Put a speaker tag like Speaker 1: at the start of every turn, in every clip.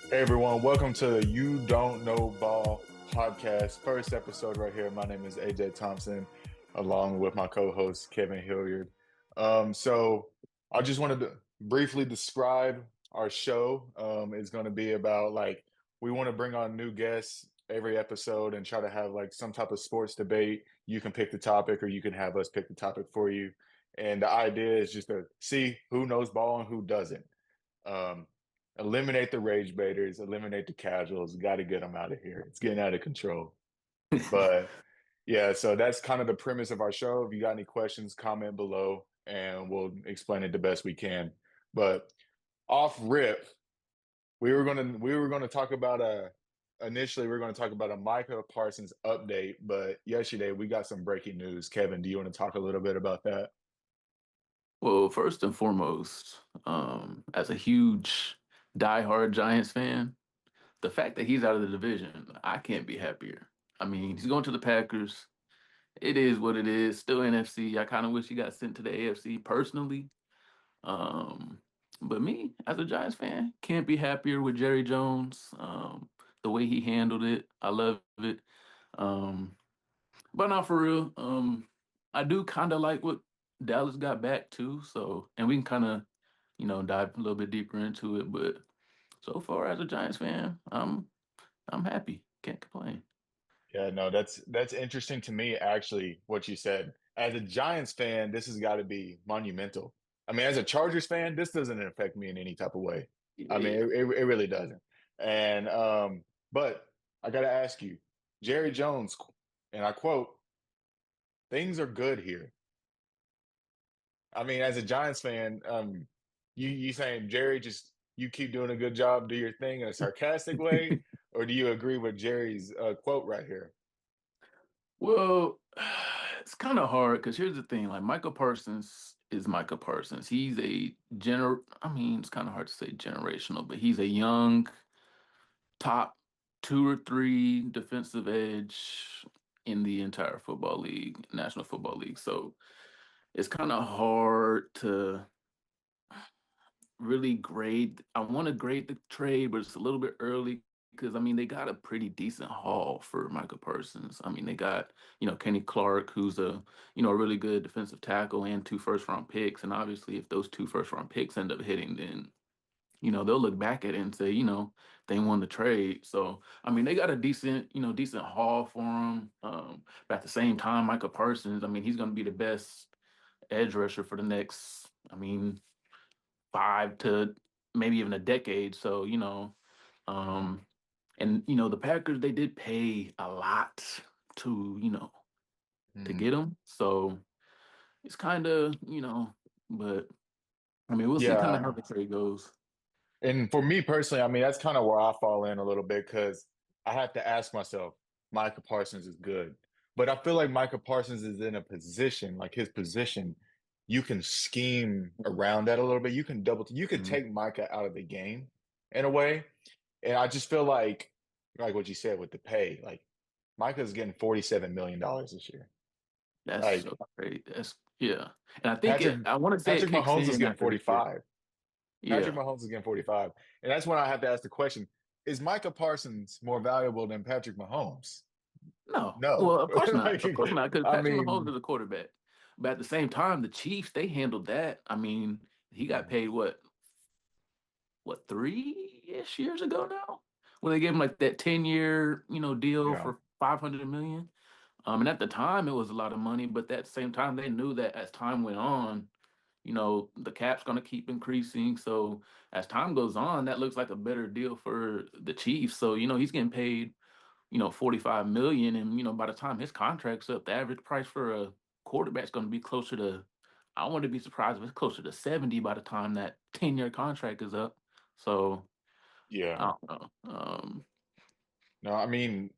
Speaker 1: Hey everyone, welcome to the You Don't Know Ball podcast. First episode right here. My name is AJ Thompson, along with my co-host Kevin Hilliard. So I just wanted to briefly describe our show. It's going to be about we want to bring on new guests every episode and try to have like some type of sports debate. You can pick the topic, or you can have us pick the topic for you. And the idea is just to see who knows ball and who doesn't. Um, Eliminate the rage baiters, eliminate the casuals. Got to get them out of here. It's getting out of control. But yeah, so that's kind of the premise of our show. If you got any questions, comment below and we'll explain it the best we can. But off rip, we were gonna talk about initially we are going to talk about a Micah Parsons update, but yesterday we got some breaking news. Kevin, do you want to talk a little bit about that?
Speaker 2: Well, first and foremost, as a huge diehard Giants fan, the fact that he's out of the division, I can't be happier. I mean, he's going to the Packers. It is what it is. Still NFC. I kind of wish he got sent to the AFC personally. Um, but me, as a Giants fan, can't be happier with Jerry Jones. The way he handled it, I love it. Um, but not for real. I do kind of like what Dallas got back too. So, and we can kind of, dive a little bit deeper into it. But so far, as a Giants fan, I'm happy. Can't complain.
Speaker 1: Yeah, no, that's interesting to me, actually, what you said. As a Giants fan, this has got to be monumental. I mean, as a Chargers fan, this doesn't affect me in any type of way. I mean,
Speaker 2: Yeah.
Speaker 1: it really doesn't. And but I gotta ask you, Jerry Jones, and I quote, "Things are good here." I mean, as a Giants fan, you saying Jerry, just you keep doing a good job, do your thing in a sarcastic way, or do you agree with Jerry's quote right here?
Speaker 2: Well, it's kind of hard because here's the thing: like Micah Parsons is Micah Parsons. He's a I mean, it's kind of hard to say generational, but he's a young top two or three defensive edge in the entire football league, National Football League. So it's kind of hard to really grade. I want to grade the trade, but it's a little bit early because I mean they got a pretty decent haul for Micah Parsons. I mean they got Kenny Clark, who's a really good defensive tackle, and two first round picks. And obviously, if those two first round picks end up hitting, then they'll look back at it and say, they won the trade. So, I mean, they got a decent haul for him. But at the same time, Micah Parsons, I mean, he's going to be the best edge rusher for the next, I mean, 5 to maybe even a decade. So, um, and the Packers, they did pay a lot to, to
Speaker 1: Mhm.
Speaker 2: get him. So it's kind of, but I mean, we'll see kind of how
Speaker 1: Yeah.
Speaker 2: the trade goes.
Speaker 1: And for me personally, I mean, that's kind of where I fall in a little bit because I have to ask myself, Micah Parsons is good. But I feel like Micah Parsons is in a position, like his position, you can scheme around that a little bit. You could
Speaker 2: Mhm.
Speaker 1: take Micah out of the game in a way. And I just feel like what you said with the pay, like Micah's getting $47 million this year.
Speaker 2: That's so
Speaker 1: Like
Speaker 2: great. That's yeah. And I think
Speaker 1: Patrick
Speaker 2: I want to say it
Speaker 1: Patrick
Speaker 2: kicks
Speaker 1: Mahomes is
Speaker 2: in
Speaker 1: getting
Speaker 2: after this year.
Speaker 1: 45. Patrick
Speaker 2: Yeah.
Speaker 1: Mahomes is getting 45. And that's when I have to ask the question, is Micah Parsons more valuable than Patrick Mahomes?
Speaker 2: No.
Speaker 1: No.
Speaker 2: Well, of course not. Of
Speaker 1: Like,
Speaker 2: course not, because
Speaker 1: I
Speaker 2: Patrick Mahomes
Speaker 1: mean,
Speaker 2: is a quarterback. But at the same time, the Chiefs, they handled that. I mean, he got paid what, 3-ish years ago now? When they gave him like that 10-year, deal
Speaker 1: yeah,
Speaker 2: for 500 million. And at the time it was a lot of money, but at the same time they knew that as time went on, the cap's going to keep increasing. So as time goes on, that looks like a better deal for the Chiefs. So, he's getting paid, 45 million. And, by the time his contract's up, the average price for a quarterback's going to be closer to, I wouldn't be surprised if it's closer to 70 by the time that 10-year contract is up. So
Speaker 1: yeah.
Speaker 2: I don't know.
Speaker 1: No, I mean,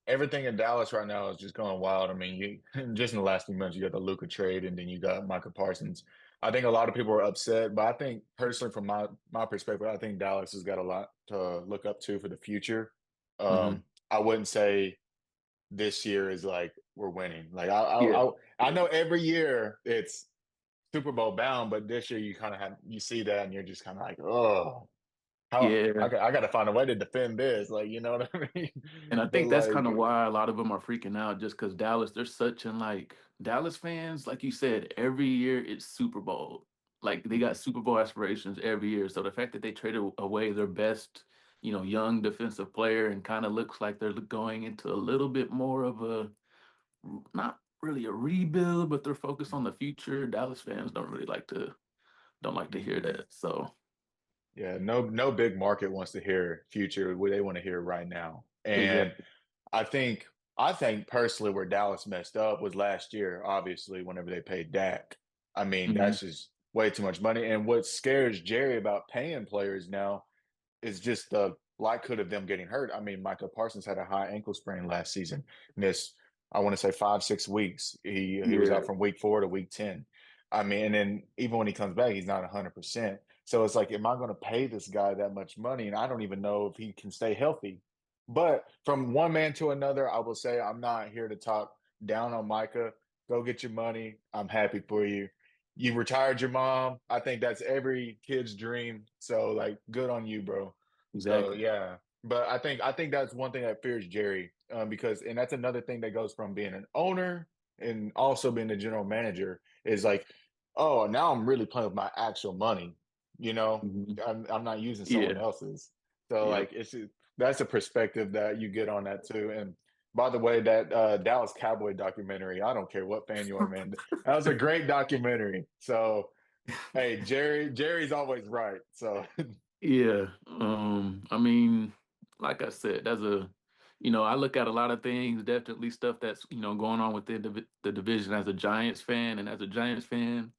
Speaker 1: everything in Dallas right now is just going wild. I mean, just in the last few months, you got the Luka trade, and then you got Micah Parsons. I think a lot of people are upset, but I think personally, from my perspective, I think Dallas has got a lot to look up to for the future.
Speaker 2: Mhm.
Speaker 1: I wouldn't say this year is like we're winning. Like
Speaker 2: Yeah.
Speaker 1: I
Speaker 2: Yeah.
Speaker 1: know every year it's Super Bowl bound, but this year you kind of have you see that and you're just kind of like, oh.
Speaker 2: Yeah.
Speaker 1: I got to find a way to defend this, like you know what I mean?
Speaker 2: And I
Speaker 1: But
Speaker 2: think that's kind of why a lot of them are freaking out, just because Dallas, they're such in like Dallas fans, like you said, every year it's Super Bowl. Like they got Super Bowl aspirations every year. So the fact that they traded away their best, young defensive player and kind of looks like they're going into a little bit more of a not really a rebuild, but they're focused on the future. Dallas fans don't like to hear that. So
Speaker 1: yeah, no big market wants to hear future. What they want to hear right now. And
Speaker 2: exactly.
Speaker 1: I think I think personally where Dallas messed up was last year, obviously, whenever they paid Dak. I mean,
Speaker 2: Hmm.
Speaker 1: that's just way too much money. And what scares Jerry about paying players now is just the likelihood of them getting hurt. I mean, Micah Parsons had a high ankle sprain last season, missed, I want to say 5, 6 weeks. He was
Speaker 2: Yeah,
Speaker 1: out from week 4 to week 10. I mean, and then even when he comes back, he's not 100%. So it's like, am I going to pay this guy that much money? And I don't even know if he can stay healthy. But from one man to another, I will say I'm not here to talk down on Micah. Go get your money. I'm happy for you. You retired your mom. I think that's every kid's dream. So like, good on you, bro. So
Speaker 2: exactly.
Speaker 1: yeah, but I think that's one thing that fears Jerry, because and that's another thing that goes from being an owner and also being the general manager is like, oh, now I'm really playing with my actual money. You know,
Speaker 2: Hmm.
Speaker 1: I'm not using someone
Speaker 2: Yeah.
Speaker 1: else's. So
Speaker 2: Yep.
Speaker 1: like that's a perspective that you get on that too. And by the way, that Dallas Cowboy documentary, I don't care what fan you are, man. That was a great documentary. So hey, Jerry's always right. So
Speaker 2: Yeah. I mean, like I said, I look at a lot of things, definitely stuff that's, going on within the division as a Giants fan. And as a Giants fan,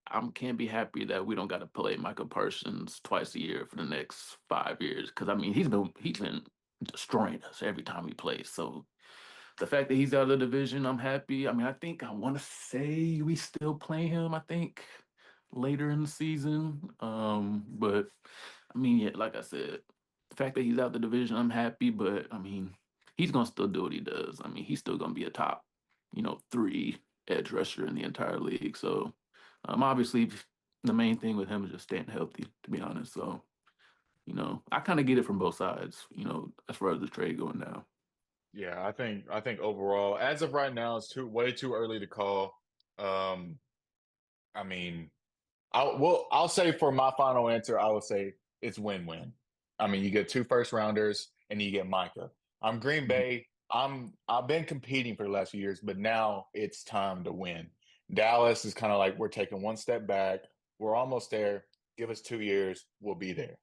Speaker 2: I can't be happy that we don't got to play Micah Parsons twice a year for the next 5 years. Because I mean, he's been destroying us every time he plays. So the fact that he's out of the division, I'm happy. I mean, I want to say we still play him. I think later in the season. But I mean, yeah, like I said, the fact that he's out the division, I'm happy. But I mean, he's gonna still do what he does. I mean, he's still gonna be a top, 3 edge rusher in the entire league. So, obviously, the main thing with him is just staying healthy. To be honest, so I kind of get it from both sides. As far as the trade going now.
Speaker 1: yeah, I think overall, as of right now, it's way too early to call. Um, I mean, I'll say for my final answer, I will say it's win-win. I mean, you get 2 first rounders and you get Micah. I'm Green
Speaker 2: Mhm.
Speaker 1: Bay. I've been competing for the last few years, but now it's time to win. Dallas is kind of like we're taking one step back. We're almost there. Give us 2 years, we'll be there.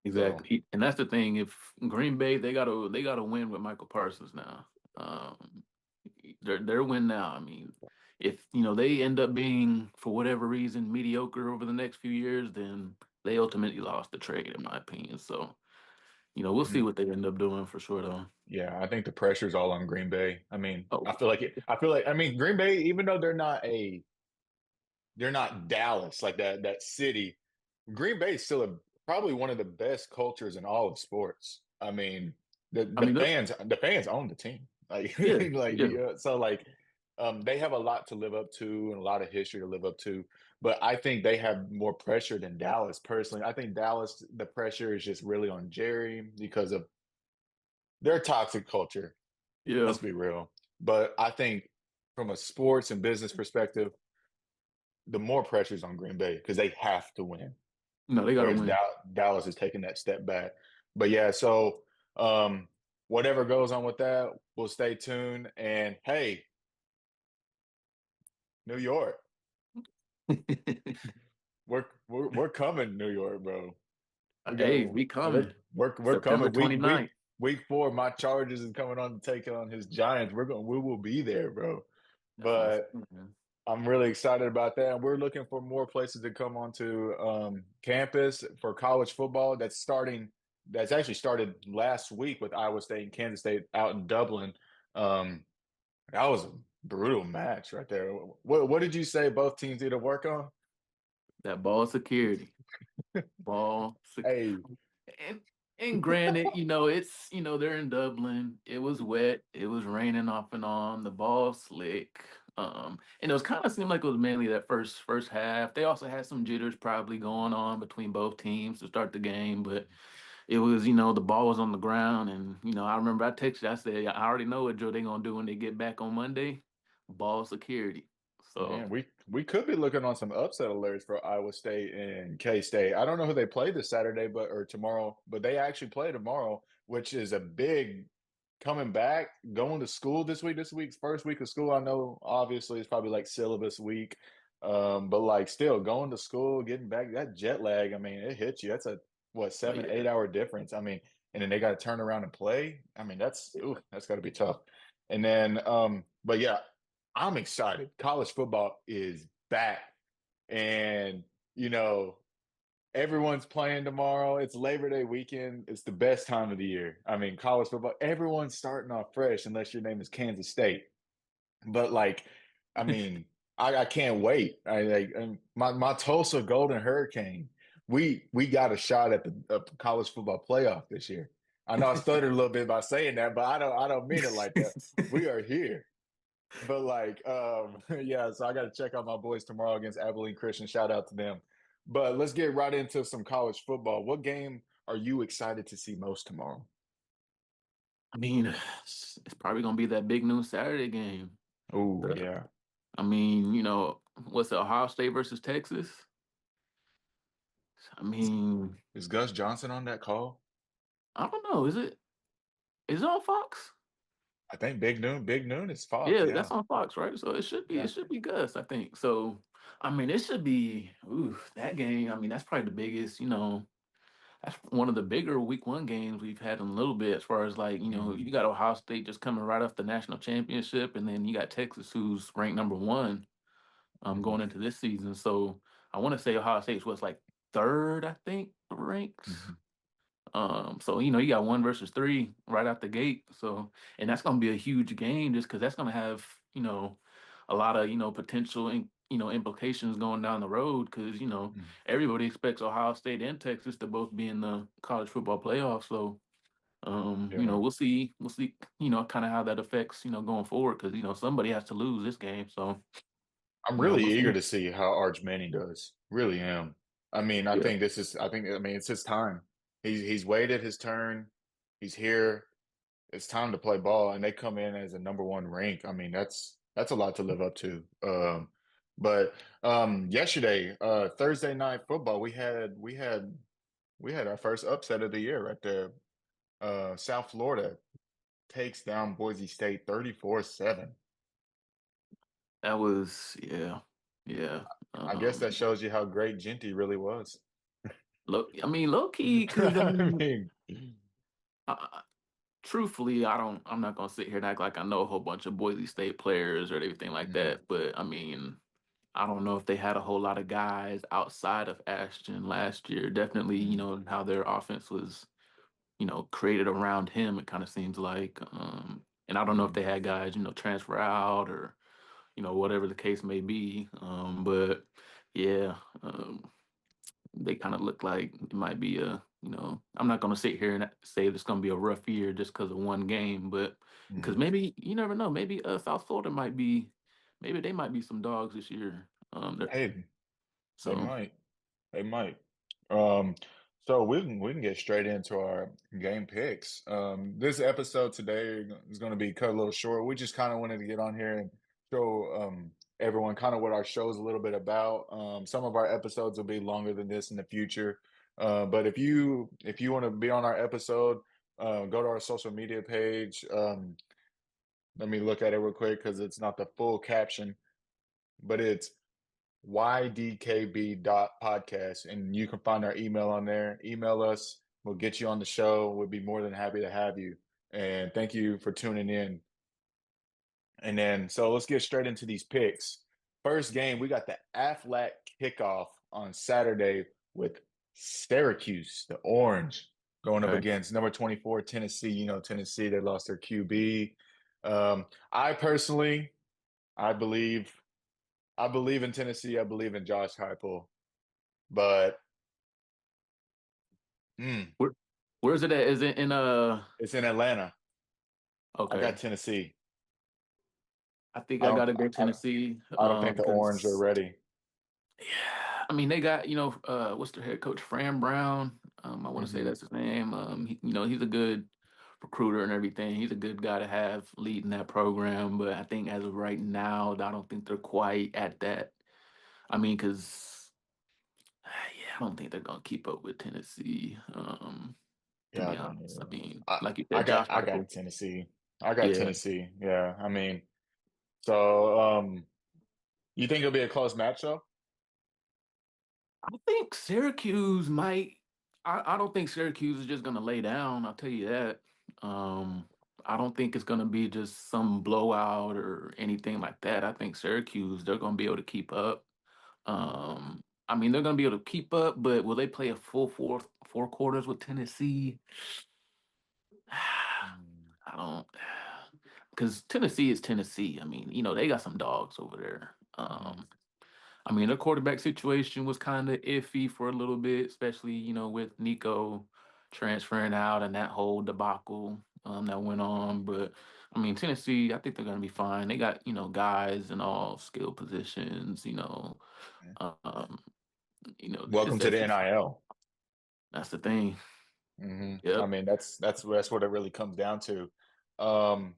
Speaker 1: So
Speaker 2: Exactly, and that's the thing. If Green Bay, they gotta win with Michael Parsons now. Um, they're win now. I mean, if they end up being for whatever reason mediocre over the next few years, then they ultimately lost the trade, in my opinion. So we'll see
Speaker 1: mhm.
Speaker 2: what they end up doing for sure, though.
Speaker 1: Yeah, I think the pressure's all on Green Bay. I mean,
Speaker 2: Oh,
Speaker 1: I mean, Green Bay, even though they're not Dallas like that city. Green Bay is still probably one of the best cultures in all of sports. I mean, the
Speaker 2: I
Speaker 1: the
Speaker 2: mean,
Speaker 1: fans own the team. Like
Speaker 2: yeah,
Speaker 1: like
Speaker 2: yeah.
Speaker 1: so like they have a lot to live up to and a lot of history to live up to. But I think they have more pressure than Dallas personally. I think Dallas, the pressure is just really on Jerry because of their toxic culture.
Speaker 2: Yeah.
Speaker 1: Let's be real. But I think from a sports and business perspective, the more pressure is on Green Bay because they have to win.
Speaker 2: No, they gotta
Speaker 1: Whereas
Speaker 2: win.
Speaker 1: Dallas is taking that step back. But yeah, so um, whatever goes on with that, we'll stay tuned. And hey, New York, we're coming, New York, bro. We got
Speaker 2: Hey, we
Speaker 1: we're
Speaker 2: coming
Speaker 1: we're
Speaker 2: September
Speaker 1: coming.
Speaker 2: twenty-ninth.
Speaker 1: Week 4. My Chargers is coming on to take on his Giants. We will be there, bro.
Speaker 2: That's what I'm
Speaker 1: But
Speaker 2: saying, man.
Speaker 1: I'm really excited about that. And we're looking for more places to come onto campus for college football. That's actually started last week with Iowa State and Kansas State out in Dublin. Um, that was a brutal match right there. What did you say both teams need to work on?
Speaker 2: That ball security. Ball
Speaker 1: Hey,
Speaker 2: and and granted, it's they're in Dublin. It was wet. It was raining off and on. The ball slick. And it was kind of seemed like it was mainly that first half. They also had some jitters probably going on between both teams to start the game, but it was, the ball was on the ground, and I remember I texted you, I said, I already know what Joe they gonna do when they get back on Monday. Ball security. So
Speaker 1: Man, we could be looking on some upset alerts for Iowa State and K-State. I don't know who they play this Saturday, or tomorrow, but they actually play tomorrow, which is a big coming back, going to school this week. This week's first week of school. I know obviously it's probably like syllabus week. But like still going to school, getting back, that jet lag, I mean, it hits you. That's a what,
Speaker 2: but
Speaker 1: 7,
Speaker 2: yeah.
Speaker 1: 8 hour difference. I mean, and then they got to turn around and play. I mean, that's got to be tough. And then but yeah, I'm excited. College football is back. And you know, everyone's playing tomorrow. It's Labor Day weekend. It's the best time of the year. I mean, college football, everyone's starting off fresh unless your name is Kansas State. But like, I mean, I can't wait. My Tulsa Golden Hurricane. We got a shot at the college football playoff this year. I know I stuttered a little bit by saying that, but I don't mean it like that. We are here. But like, yeah, so I got to check out my boys tomorrow against Abilene Christian. Shout out to them. But let's get right into some college football. What game are you excited to see most tomorrow?
Speaker 2: I mean, it's probably gonna be that big noon Saturday game.
Speaker 1: Oh,
Speaker 2: The,
Speaker 1: yeah.
Speaker 2: I mean, what's it, Ohio State versus Texas? I mean,
Speaker 1: Is Gus Johnson on that call?
Speaker 2: I don't know. Is it on Fox?
Speaker 1: I think Big Noon is Fox.
Speaker 2: Yeah,
Speaker 1: Yeah.
Speaker 2: that's on Fox, right? So it should be
Speaker 1: Yeah.
Speaker 2: it should be Gus, I think. So I mean, it should be that game. I mean, that's probably the biggest, that's one of the bigger week 1 games we've had in a little bit as far as like,
Speaker 1: Mhm.
Speaker 2: you got Ohio State just coming right off the national championship, and then you got Texas who's ranked number 1
Speaker 1: Mhm.
Speaker 2: going into this season. So I want to say Ohio State's was like third, I think, ranks.
Speaker 1: Mhm.
Speaker 2: So you got 1 versus 3 right out the gate. So, and that's gonna be a huge game just because that's gonna have a lot of potential implications going down the road because
Speaker 1: Mhm.
Speaker 2: everybody expects Ohio State and Texas to both be in the college football playoff. So,
Speaker 1: Yeah.
Speaker 2: we'll see kind of how that affects going forward because somebody has to lose this game. So,
Speaker 1: I'm really
Speaker 2: we'll
Speaker 1: eager
Speaker 2: see.
Speaker 1: to see how Arch Manning does. Really am. I mean,
Speaker 2: Yeah.
Speaker 1: I mean, it's his time. He's waited his turn. He's here. It's time to play ball, and they come in as a number 1 rank. I mean, that's a lot to live up to. But yesterday, Thursday night football, we had our first upset of the year right there. South Florida takes down Boise State 34-7.
Speaker 2: That was yeah.
Speaker 1: I guess that
Speaker 2: Um,
Speaker 1: shows you how great Genty really was.
Speaker 2: I mean, low key, because
Speaker 1: I mean,
Speaker 2: I, truthfully, I'm not gonna sit here and act like I know a whole bunch of Boise State players or anything like
Speaker 1: mhm,
Speaker 2: that. But I mean, I don't know if they had a whole lot of guys outside of Ashton last year. Definitely,
Speaker 1: mhm,
Speaker 2: how their offense was, created around him. It kind of seems like, and I don't know if
Speaker 1: mhm.
Speaker 2: they had guys, transfer out or whatever the case may be. But yeah, they kind of look like it might be I'm not going to sit here and say it's going to be a rough year just because of 1 game, but because
Speaker 1: Mhm.
Speaker 2: maybe you never know. Maybe South Florida maybe they might be some dogs this year.
Speaker 1: Hey, they
Speaker 2: So
Speaker 1: might. They might. Um, so we can get straight into our game picks. This episode today is going to be cut a little short. We just kind of wanted to get on here and show everyone kind of what our show is a little bit about. Some of our episodes will be longer than this in the future. But if you want to be on our episode, go to our social media page. Let me look at it real quick because it's not the full caption, but it's ydkb.podcast, and you can find our email on there. Email us. We'll get you on the show. We'll be more than happy to have you. And thank you for tuning in. And then, so let's get straight into these picks. First game, we got the Aflac kickoff on Saturday with Syracuse, the Orange, going up
Speaker 2: okay,
Speaker 1: against number 24, Tennessee. You know, Tennessee, they lost their QB. I personally, I believe I believe in Tennessee. I believe in Josh Heupel, but mm,
Speaker 2: where where's it at? Is it in
Speaker 1: it's in Atlanta. I got
Speaker 2: Okay,
Speaker 1: Tennessee.
Speaker 2: I think
Speaker 1: I
Speaker 2: I
Speaker 1: don't.
Speaker 2: got to go
Speaker 1: I,
Speaker 2: Tennessee.
Speaker 1: I don't think the Orange are
Speaker 2: Because
Speaker 1: ready.
Speaker 2: yeah, I mean they got what's their head coach Fran Brown. I want to say
Speaker 1: Hmm.
Speaker 2: that's his name. He's a good recruiter and everything. He's a good guy to have leading that program. But I think as of right now, I don't think they're quite at that. I mean, because yeah, I don't think they're gonna keep up with Tennessee. To
Speaker 1: Yeah, I
Speaker 2: be
Speaker 1: don't
Speaker 2: honest, I
Speaker 1: either.
Speaker 2: mean,
Speaker 1: I
Speaker 2: like you
Speaker 1: I
Speaker 2: said,
Speaker 1: got
Speaker 2: Josh
Speaker 1: I got
Speaker 2: Heupel.
Speaker 1: Tennessee. I got
Speaker 2: Yeah,
Speaker 1: Tennessee. Yeah, I mean, so you think it'll be a close match though?
Speaker 2: I think Syracuse might. I don't think Syracuse is just gonna lay down. I'll tell you that. Um, I don't think it's gonna be just some blowout or anything like that. I think Syracuse they're gonna be able to keep up. I mean they're gonna be able to keep up, but will they play a full four quarters with Tennessee?
Speaker 1: Mm,
Speaker 2: I don't, because Tennessee is Tennessee. I mean, they got some dogs over there.
Speaker 1: mhm.
Speaker 2: I mean, their quarterback situation was kind of iffy for a little bit, especially, with Nico transferring out and that whole debacle that went on. But I mean, Tennessee, I think they're going to be fine. They got, guys in all skill positions, um,
Speaker 1: Welcome
Speaker 2: it's
Speaker 1: to the
Speaker 2: SEC.
Speaker 1: NIL.
Speaker 2: That's the thing.
Speaker 1: I
Speaker 2: Yep.
Speaker 1: mean, that's what it really comes down to. Um,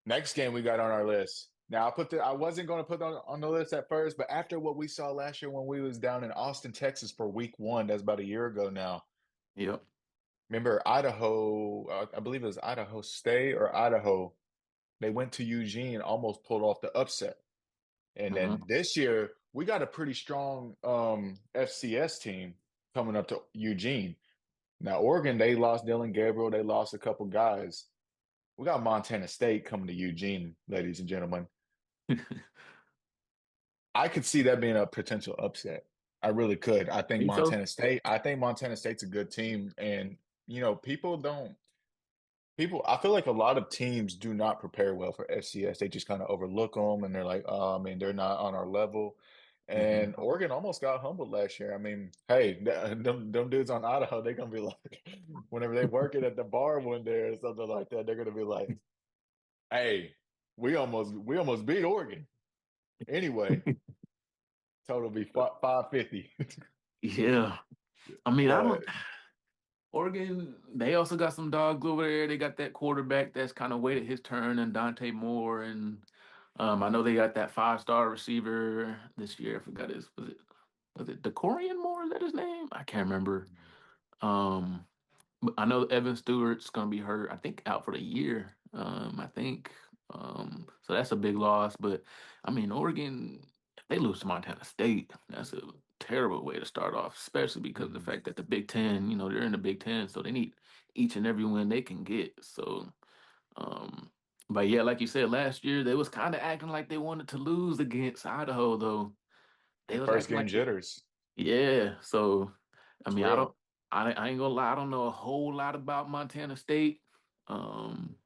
Speaker 1: Next game we got on our list. Now I wasn't going to put on the list at first, but after what we saw last year when we was down in Austin, Texas for week one, that's about a year ago now.
Speaker 2: Yep.
Speaker 1: Remember Idaho, I believe it was Idaho State or Idaho. They went to Eugene, almost pulled off the upset. And then
Speaker 2: Hmm.
Speaker 1: this year we got a pretty strong FCS team coming up to Eugene. Now Oregon, they lost Dylan Gabriel, they lost a couple guys. We got Montana State coming to Eugene, ladies and gentlemen. I could see that being a potential upset. I really could.
Speaker 2: Think so?
Speaker 1: I think Montana State's a good team. And, I feel like a lot of teams do not prepare well for FCS. They just kind of overlook them and they're like, oh, I mean, they're not on our level. And
Speaker 2: Hmm.
Speaker 1: Oregon almost got humbled last year. I mean, hey, them dudes on Idaho, they're gonna be like, whenever they work it at the bar one day or something like that, they're gonna be like, hey, we almost beat Oregon. Anyway, total be 550.
Speaker 2: Yeah. I mean, I
Speaker 1: But
Speaker 2: don't. Oregon, they also got some dogs over there. They got that quarterback that's kind of waited his turn, and Dante Moore, and I know they got that five-star receiver this year. I forgot his was it Decorian Moore? Is that his name? I can't remember. Um, but I know Evan Stewart's gonna be hurt. I think out for the year. I think. So that's a big loss. But I mean, Oregon, if they lose to Montana State, that's a terrible way to start off, especially because of the
Speaker 1: mhm.
Speaker 2: fact that the Big Ten, they're in the Big Ten, so they need each and every win they can get. So, um, but yeah, like you said, last year they was kind of acting like they wanted to lose against Idaho, though. They
Speaker 1: That
Speaker 2: was
Speaker 1: first
Speaker 2: acting
Speaker 1: game
Speaker 2: like
Speaker 1: jitters.
Speaker 2: yeah. So, I
Speaker 1: It's
Speaker 2: mean,
Speaker 1: real.
Speaker 2: I ain't gonna lie, I don't know a whole lot about Montana State. Um,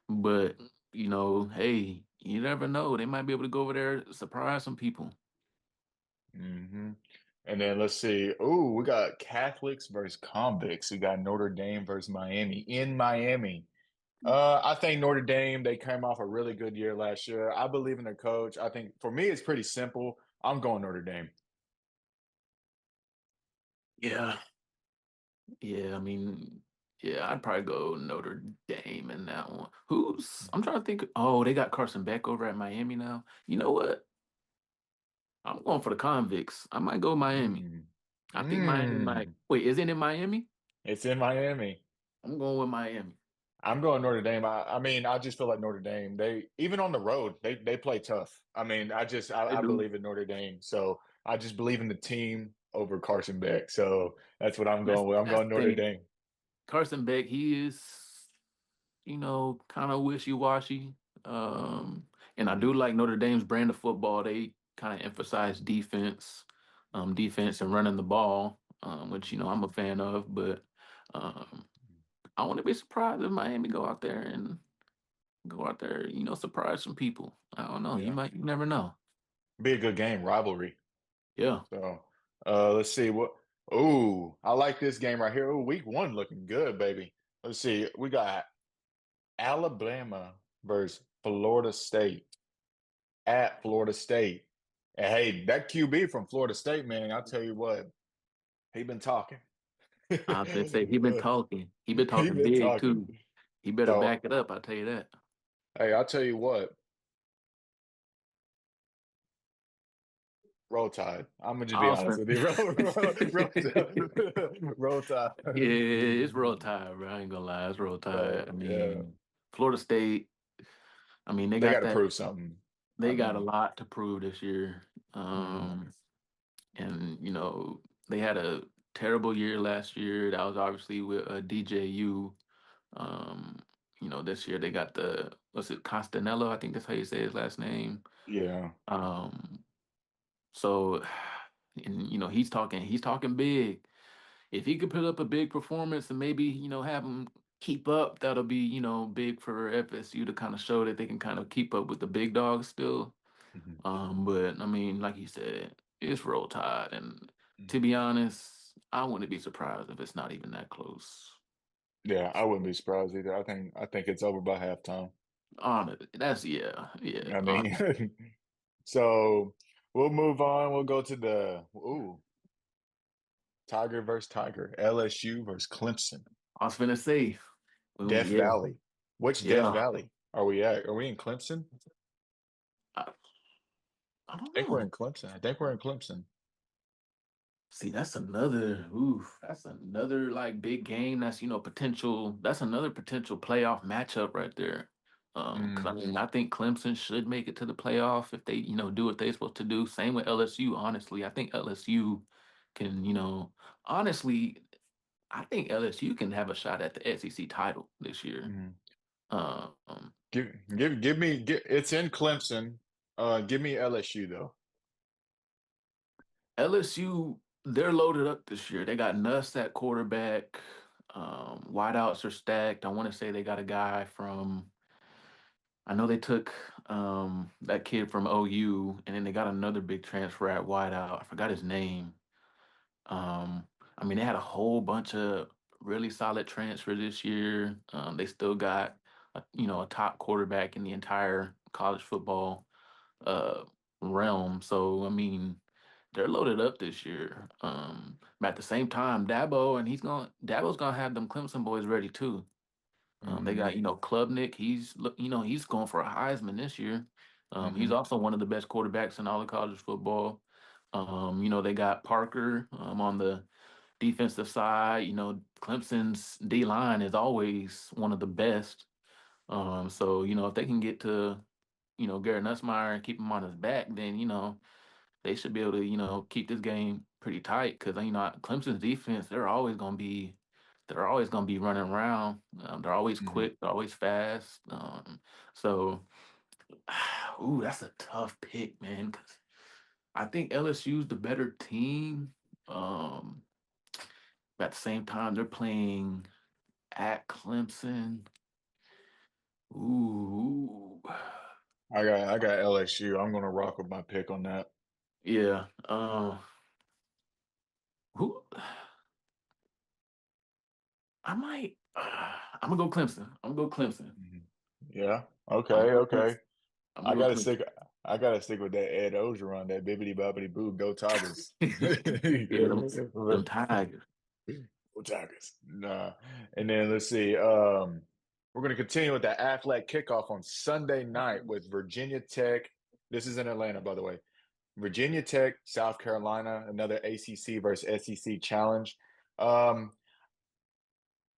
Speaker 2: but hey, you never know. They might be able to go over there, surprise some people.
Speaker 1: Hmm. And then let's see. Oh, we got Catholics versus convicts. We got Notre Dame versus Miami in Miami. I think Notre Dame, they came off a really good year last year. I believe in their coach. I think for me, it's pretty simple. I'm going Notre Dame.
Speaker 2: Yeah. Yeah, I mean, yeah, I'd probably go Notre Dame in that one. I'm trying to think. Oh, they got Carson Beck over at Miami now. You know what? I'm going for the convicts. I might go Miami.
Speaker 1: Mm.
Speaker 2: I think Miami might.
Speaker 1: Mm.
Speaker 2: Wait, is it in Miami?
Speaker 1: It's in Miami.
Speaker 2: I'm going with Miami.
Speaker 1: I'm going Notre Dame. I mean, I just feel like Notre Dame. They even on the road, they play tough. I mean,
Speaker 2: They
Speaker 1: I
Speaker 2: do.
Speaker 1: believe in Notre Dame. So I just believe in the team over Carson Beck. So that's what I'm
Speaker 2: That's
Speaker 1: going with. I'm
Speaker 2: that's
Speaker 1: going
Speaker 2: the
Speaker 1: Notre
Speaker 2: thing.
Speaker 1: Dame.
Speaker 2: Carson Beck, he is, kind of wishy-washy. And I do like Notre Dame's brand of football. They kind of emphasize defense and running the ball, which I'm a fan of. But um, I wouldn't be surprised if Miami go out there, surprise some people. I don't know.
Speaker 1: Yeah,
Speaker 2: You never know.
Speaker 1: be a good game, rivalry.
Speaker 2: Yeah.
Speaker 1: So let's see what. Oh, I like this game right here. Oh, week one looking good, baby. Let's see. We got Alabama versus Florida State. at Florida State. And hey, that QB from Florida State, man, I'll tell you what, he been talking.
Speaker 2: I was gonna say he been talking. He been
Speaker 1: He
Speaker 2: talking
Speaker 1: been
Speaker 2: big
Speaker 1: talking.
Speaker 2: too. He better
Speaker 1: So,
Speaker 2: back it up. I'll tell you that.
Speaker 1: hey, I'll tell you what, roll tide. I'm gonna just
Speaker 2: I
Speaker 1: be
Speaker 2: was
Speaker 1: honest
Speaker 2: fin-
Speaker 1: with you. Roll tide. Roll tide.
Speaker 2: Yeah, it's Roll Tide, bro. I ain't gonna lie, it's Roll Tide. I
Speaker 1: So yeah,
Speaker 2: mean, Florida State. I mean, they
Speaker 1: they got
Speaker 2: got
Speaker 1: to
Speaker 2: that.
Speaker 1: prove something. I
Speaker 2: They got a
Speaker 1: mean,
Speaker 2: lot to prove this year.
Speaker 1: mhm,
Speaker 2: And they had a terrible year last year. That was obviously with DJU. Um, this year they got what's it, Costanello? I think that's how you say his last name.
Speaker 1: yeah.
Speaker 2: Um, so, and he's talking big. If he could put up a big performance and maybe have him keep up, that'll be big for FSU to kind of show that they can kind of keep up with the big dogs still.
Speaker 1: Mhm,
Speaker 2: But I mean, like you said, it's Roll Tide, and to
Speaker 1: mhm.
Speaker 2: be honest, I wouldn't be surprised if it's not even that close.
Speaker 1: Yeah, I wouldn't be surprised either. I think it's over by halftime.
Speaker 2: That's yeah, yeah.
Speaker 1: I mean, so we'll move on. We'll go to the Tiger versus Tiger, LSU versus Clemson,
Speaker 2: I was finna say, oh
Speaker 1: Death
Speaker 2: yeah,
Speaker 1: Valley. Which Death
Speaker 2: yeah.
Speaker 1: Valley are we at? Are we in Clemson?
Speaker 2: I, I don't
Speaker 1: I think we're
Speaker 2: know.
Speaker 1: in Clemson. I think we're in Clemson.
Speaker 2: See, that's another like big game. That's potential. That's another potential playoff matchup right there. Because I
Speaker 1: Mm,
Speaker 2: mean, I think Clemson should make it to the playoff if they do what they're supposed to do. Same with LSU. Honestly, I think LSU can honestly, I think LSU can have a shot at the SEC title this year.
Speaker 1: mm.
Speaker 2: Um,
Speaker 1: It's in Clemson. Give me LSU though.
Speaker 2: LSU, they're loaded up this year. They got Nuss at quarterback. Wideouts are stacked. I want to say they got a guy from. I know they took that kid from OU, and then they got another big transfer at wideout. I forgot his name. I mean, they had a whole bunch of really solid transfers this year. They still got a top quarterback in the entire college football uh, realm. So I mean, they're loaded up this year. But at the same time, Dabo's gonna have them Clemson boys ready too. They
Speaker 1: Hmm.
Speaker 2: got Klubnik. He's going for a Heisman this year. He's
Speaker 1: Hmm.
Speaker 2: also one of the best quarterbacks in all of college football. They got Parker on the defensive side. Clemson's D line is always one of the best. So if they can get to Garrett Nussmeier and keep him on his back, then they should be able to keep this game pretty tight because Clemson's defense they're always gonna be running around. They're always
Speaker 1: Hmm.
Speaker 2: quick. They're always fast. So, ooh, that's a tough pick, man. Because I think LSU's the better team. Um, but at the same time, they're playing at Clemson. Ooh,
Speaker 1: I got LSU. I'm gonna rock with my pick on that.
Speaker 2: yeah. Who? I might. I'm gonna go Clemson. I'm gonna go Clemson.
Speaker 1: Mhm. Yeah.
Speaker 2: I'm
Speaker 1: Okay.
Speaker 2: gonna go
Speaker 1: Okay.
Speaker 2: Clemson. I'm
Speaker 1: I
Speaker 2: gonna go
Speaker 1: gotta
Speaker 2: Clemson.
Speaker 1: stick. I gotta stick with that Ed Ogeron, that bibbity bobbity boo. Go Tigers.
Speaker 2: Yeah, them Tigers.
Speaker 1: Go Tigers. Nah. And then let's see. We're gonna continue with the Athletic kickoff on Sunday night with Virginia Tech. This is in Atlanta, by the way. Virginia Tech, South Carolina, another ACC versus SEC challenge. Um,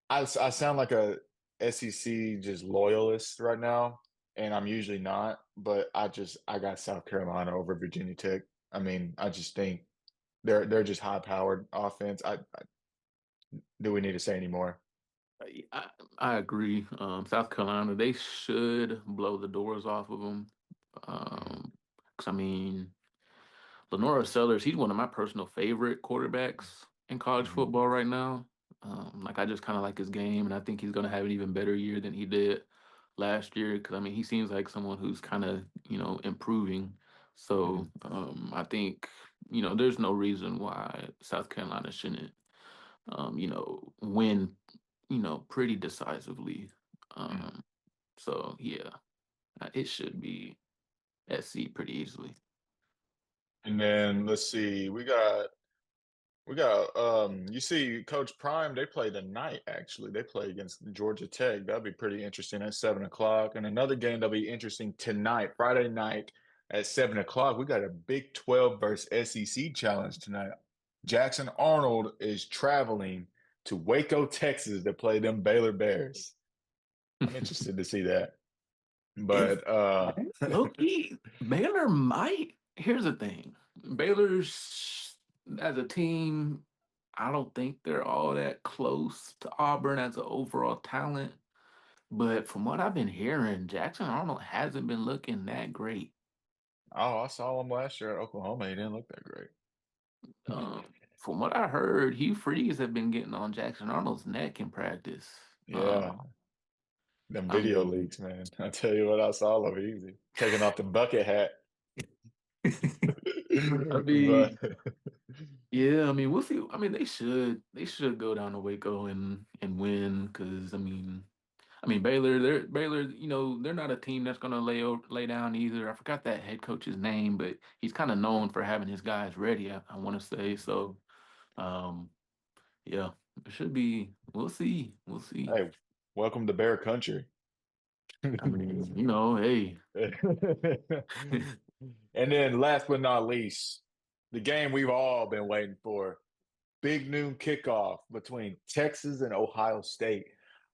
Speaker 1: I sound like a SEC just loyalist right now, and I'm usually not, but I got South Carolina over Virginia Tech. I mean, I just think they're just high powered offense. Do we need to say any more?
Speaker 2: I agree. South Carolina, they should blow the doors off of them.
Speaker 1: Mhm.
Speaker 2: 'Cause I mean, Lenora Sellers, he's one of my personal favorite quarterbacks in college
Speaker 1: Mhm.
Speaker 2: football right now. Like I just kind of like his game, and I think he's gonna have an even better year than he did last year. Because I mean, he seems like someone who's kind of improving. So
Speaker 1: Mhm.
Speaker 2: I think there's no reason why South Carolina shouldn't win pretty decisively.
Speaker 1: Mhm.
Speaker 2: So yeah, it should be SC pretty easily.
Speaker 1: And then let's see, we got you see Coach Prime, they play tonight actually. They play against Georgia Tech. That'll be pretty interesting at 7 o'clock. And another game that'll be interesting tonight, Friday night at 7 o'clock. We got a Big 12 versus SEC challenge tonight. Jackson Arnold is traveling to Waco, Texas to play them Baylor Bears. I'm interested to see that.
Speaker 2: If
Speaker 1: But
Speaker 2: low-key, Baylor might. Here's the thing. Baylor's as a team, I don't think they're all that close to Auburn as an overall talent. But from what I've been hearing, Jackson Arnold hasn't been looking that great.
Speaker 1: I saw him last year at Oklahoma. He didn't look that great.
Speaker 2: From what I heard, Hugh Freeze have been getting on Jackson Arnold's neck in practice.
Speaker 1: Yeah, them
Speaker 2: I
Speaker 1: video
Speaker 2: mean,
Speaker 1: leaks, man. I tell you what, I saw him easy. Taking off the bucket hat.
Speaker 2: I
Speaker 1: But
Speaker 2: mean, yeah, I mean, we'll see. I mean, they should go down to Waco and win because I mean Baylor, they're not a team that's gonna lay down either. I forgot that head coach's name, but he's kind of known for having his guys ready. I want to say so. Um, yeah, it should be. We'll see. We'll see.
Speaker 1: hey, welcome to Bear Country.
Speaker 2: I mean, hey.
Speaker 1: And then last but not least, the game we've all been waiting for. Big noon kickoff between Texas and Ohio State.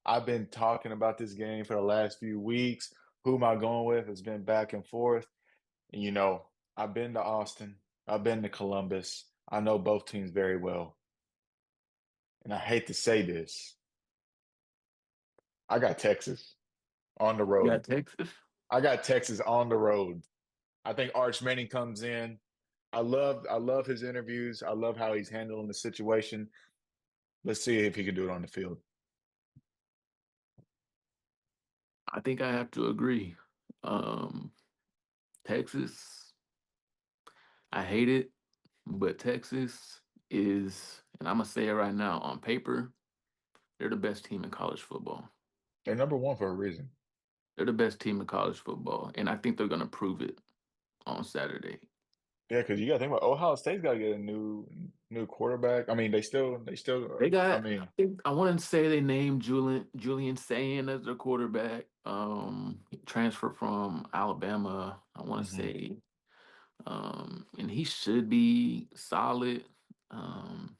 Speaker 1: I've been talking about this game for the last few weeks. Who am I going with? It's been back and forth. And, I've been to Austin. I've been to Columbus. I know both teams very well. And I hate to say this. I got Texas on the
Speaker 2: You
Speaker 1: road.
Speaker 2: got Texas.
Speaker 1: I got Texas on the road. I think Arch Manning comes in. I love his interviews. I love how he's handling the situation. Let's see if he can do it on the field.
Speaker 2: I think I have to agree. Um, Texas, I hate it, but Texas is, and I'm gonna say it right now, on paper, they're the best team in college football.
Speaker 1: They're number one for a reason.
Speaker 2: They're the best team in college football, and I think they're gonna prove it on Saturday.
Speaker 1: Yeah, because you got to think about Ohio State's got to get a new quarterback. I mean, they still.
Speaker 2: They
Speaker 1: I
Speaker 2: got, I
Speaker 1: mean,
Speaker 2: think I want to say they named Julian Sayin as their quarterback. He transferred from Alabama. I want to
Speaker 1: mhm.
Speaker 2: say, and he should be solid. Um,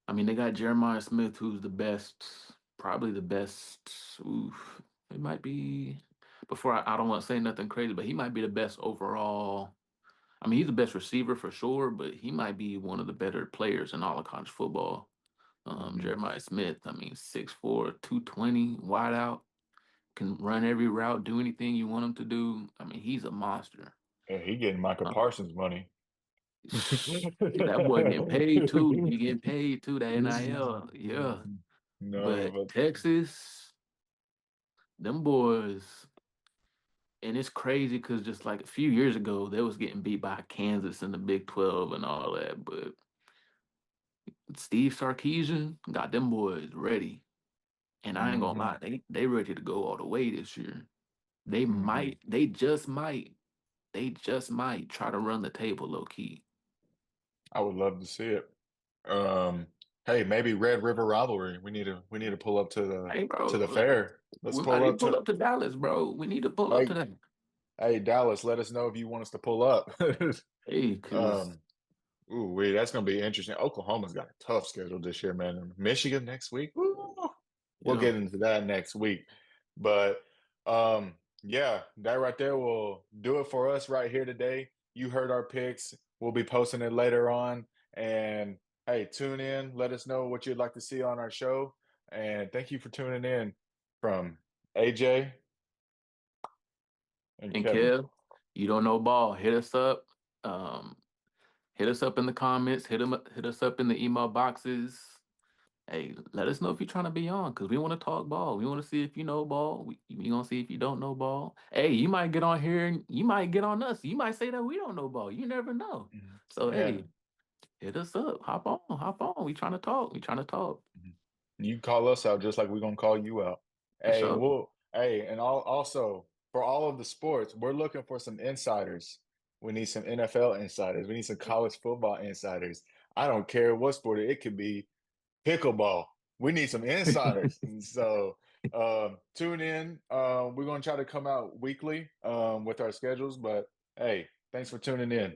Speaker 2: I mean, they got Jeremiah Smith, who's the best, probably the best. Oof, it might be. Before I don't want to say nothing crazy, but he might be the best overall. I mean, he's the best receiver for sure, but he might be one of the better players in all of college football.
Speaker 1: Mhm.
Speaker 2: Jeremiah Smith, I mean, 6'4", 220, wide out, can run every route, do anything you want him to do. I mean, he's a monster.
Speaker 1: Yeah, he getting Micah
Speaker 2: Uh,
Speaker 1: Parsons money.
Speaker 2: that boy getting paid too. He getting paid too, that NIL. Yeah.
Speaker 1: No,
Speaker 2: But
Speaker 1: but
Speaker 2: Texas, them boys, and it's crazy because just like a few years ago, they was getting beat by Kansas in the Big 12 and all that. But Steve Sarkisian got them boys ready. And I ain't gonna
Speaker 1: mhm,
Speaker 2: lie, they ready to go all the way this year. They
Speaker 1: mhm.
Speaker 2: might, they just might try to run the table low key.
Speaker 1: I would love to see it. Um, hey, maybe Red River rivalry. We need to pull up to the
Speaker 2: Hey,
Speaker 1: to
Speaker 2: bro,
Speaker 1: the fair. Let's
Speaker 2: we might
Speaker 1: pull
Speaker 2: need to
Speaker 1: up
Speaker 2: pull
Speaker 1: to.
Speaker 2: up to Dallas, bro. We need to pull up to
Speaker 1: Hey,
Speaker 2: that.
Speaker 1: hey, Dallas, let us know if you want us to pull up.
Speaker 2: Hey, cause
Speaker 1: um, Ooh, wait, that's gonna be interesting. Oklahoma's got a tough schedule this year, man. And Michigan next week. Woo! We'll
Speaker 2: yeah,
Speaker 1: get into that next week. But um, yeah, that right there will do it for us right here today. You heard our picks. We'll be posting it later on. And hey, tune in. Let us know what you'd like to see on our show. And thank you for tuning in from AJ and
Speaker 2: and
Speaker 1: Kevin.
Speaker 2: Kev, you don't know ball. Hit us up. Um, hit us up in the comments. Hit us up in the email boxes. Hey, let us know if you're trying to be on because we want to talk ball. We want to see if you know ball. We gonna see if you don't know ball. Hey, you might get on here and you might get on us. You might say that we don't know ball. You never know.
Speaker 1: Mhm.
Speaker 2: So
Speaker 1: Yeah.
Speaker 2: hey, hit us up. Hop on, hop on. We trying to talk. We trying to talk
Speaker 1: Mhm. You can call us out just like we're gonna call you out.
Speaker 2: for
Speaker 1: Hey,
Speaker 2: sure.
Speaker 1: and also for all of the sports, we're looking for some insiders. We need some NFL insiders. We need some college football insiders. I don't care what sport it could be. Pickleball. We need some insiders. And so tune in. We're going to try to come out weekly with our schedules. But hey, thanks for tuning in.